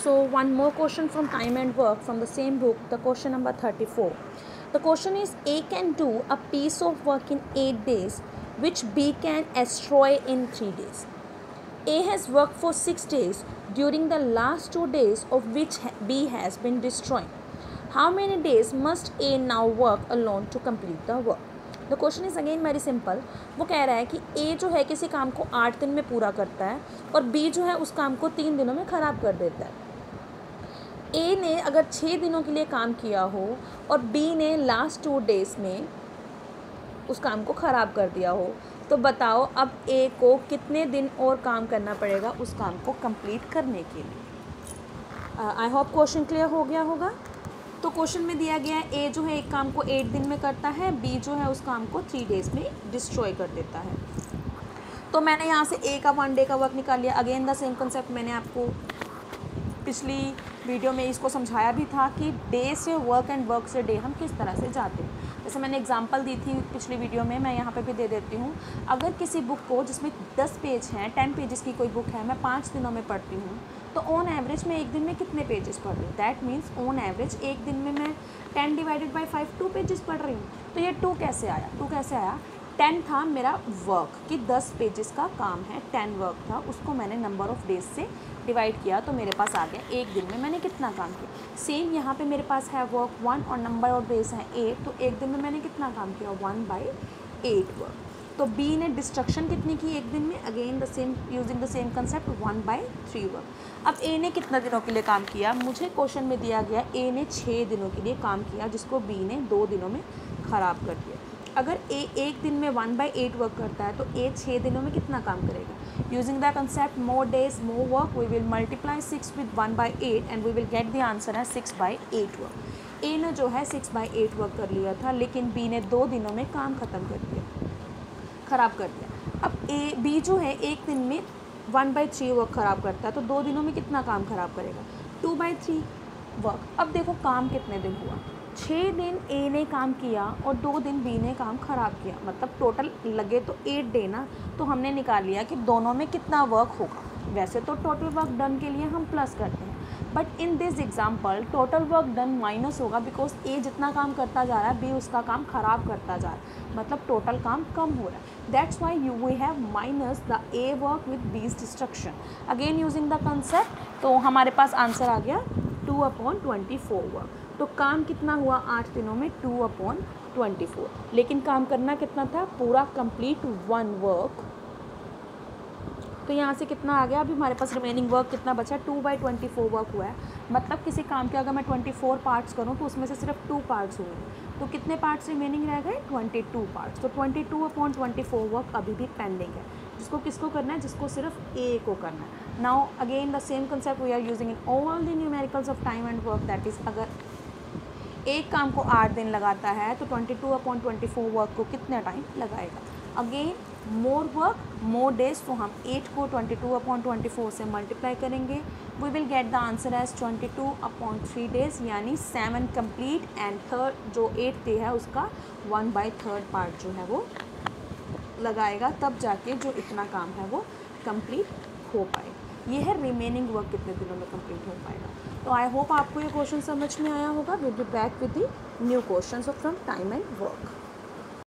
So one more question from time and work from the same book, the question number 34. The question is, A can do a piece of work in 8 days which B can destroy in 3 days. A has worked for 6 days during the last 2 days of which B has been destroying. How many days must A now work alone to complete the work? The question is again very simple. वो कह रहा है कि ए जो है किसी काम को 8 दिन में पूरा करता है और बी जो है उस काम को 3 दिनों में ख़राब कर देता है. ए ने अगर 6 दिनों के लिए काम किया हो और बी ने लास्ट 2 डेज़ में उस काम को ख़राब कर दिया हो, तो बताओ अब ए को कितने दिन और काम करना पड़ेगा उस काम को कंप्लीट करने के लिए. आई होप क्वेश्चन क्लियर हो गया होगा. तो क्वेश्चन में दिया गया है ए जो है एक काम को 8 दिन में करता है, बी जो है उस काम को 3 डेज़ में डिस्ट्रॉय कर देता है. तो मैंने यहाँ से ए का 1 डे का वर्क निकाल लिया. अगेन द सेम कंसेप्ट मैंने आपको पिछली वीडियो में इसको समझाया भी था कि डे से वर्क एंड वर्क से डे हम किस तरह से जाते हैं. जैसे मैंने एग्जांपल दी थी पिछली वीडियो में, मैं यहाँ पे भी दे देती हूँ. अगर किसी बुक को जिसमें 10 पेज हैं, 10 पेजेस की कोई बुक है, मैं 5 दिनों में पढ़ती हूँ, तो ऑन एवरेज मैं एक दिन में कितने पेजेस पढ़ रही हूँ? दैट मीन्स ऑन एवरेज एक दिन में मैं 10 डिवाइडेड बाई 5 2 पेजेस पढ़ रही हूँ. तो ये 2 कैसे आया? 2 कैसे आया? 10 था मेरा वर्क कि 10 पेजेस का काम है, 10 वर्क था, उसको मैंने नंबर ऑफ़ डेज से डिवाइड किया तो मेरे पास आ गया एक दिन में मैंने कितना काम किया. सेम यहाँ पे मेरे पास है वर्क 1 और नंबर ऑफ डेज है 8, तो एक दिन में मैंने कितना काम किया? 1/8 वर्क. तो बी ने डिस्ट्रक्शन कितनी की एक दिन में? Again the same using the same concept 1/3 work. अब ए ने कितना दिनों के लिए काम किया? मुझे क्वेश्चन में दिया गया ए ने 6 दिनों के लिए काम किया जिसको बी ने 2 दिनों में ख़राब कर दिया. अगर ए एक दिन में 1/8 वर्क करता है तो ए 6 दिनों में कितना काम करेगा? Using the concept more days more work we will multiply 6 with 1/8 and we will get the answer है 6/8 वर्क. ए ने जो है 6/8 वर्क कर लिया था, लेकिन बी ने 2 दिनों में काम ख़त्म कर दिया, ख़राब कर दिया. अब ए बी जो है एक दिन में 1/3 वर्क ख़राब करता है, तो 2 दिनों में कितना काम ख़राब करेगा? 2/3 वर्क. अब देखो काम कितने दिन हुआ? 6 दिन ए ने काम किया और 2 दिन बी ने काम ख़राब किया, मतलब टोटल लगे तो 8 डे ना. तो हमने निकाल लिया कि दोनों में कितना वर्क होगा. वैसे तो टोटल वर्क डन के लिए हम प्लस करते हैं, but in this example total work done minus होगा बिकॉज ए जितना काम करता जा रहा है बी उसका काम ख़राब करता जा रहा है, मतलब टोटल काम कम हो रहा है. That's why you we have minus the a work with bees destruction. Again using the concept, तो हमारे पास आंसर आ गया 2/24 वर्क. तो काम कितना हुआ 8 दिनों में? 2/24. लेकिन काम करना कितना था? पूरा कंप्लीट 1 वर्क. तो यहाँ से कितना आ गया? अभी हमारे पास रिमेनिंग वर्क कितना बचा? 2/24 वर्क हुआ है. मतलब किसी काम के अगर मैं 24 पार्ट्स करूँ तो उसमें से सिर्फ 2 पार्ट्स हुए, तो कितने पार्ट्स रिमेनिंग रह गए? 22 पार्ट्स. तो 22/24 वर्क अभी भी पेंडिंग है, जिसको किसको करना है? जिसको सिर्फ ए को करना है. Now again the same concept we are using in all the numericals of time and work. That is अगर एक काम को 8 दिन लगाता है तो 22/24 वर्क को कितना टाइम लगाएगा? Again more work more days, तो हम 8 को 22/24 से मल्टीप्लाई करेंगे. We will get the answer as 22/3 days, यानी 7 कंप्लीट एंड थर्ड जो 8 डे है उसका 1/3 पार्ट जो है वो लगाएगा, तब जाके जो इतना काम है वो कंप्लीट हो पाएगा. ये है रिमेनिंग वर्क कितने दिनों में कंप्लीट हो पाएगा. तो आई होप आपको ये क्वेश्चन समझ में आया होगा. Will be back with the new questions from time and work.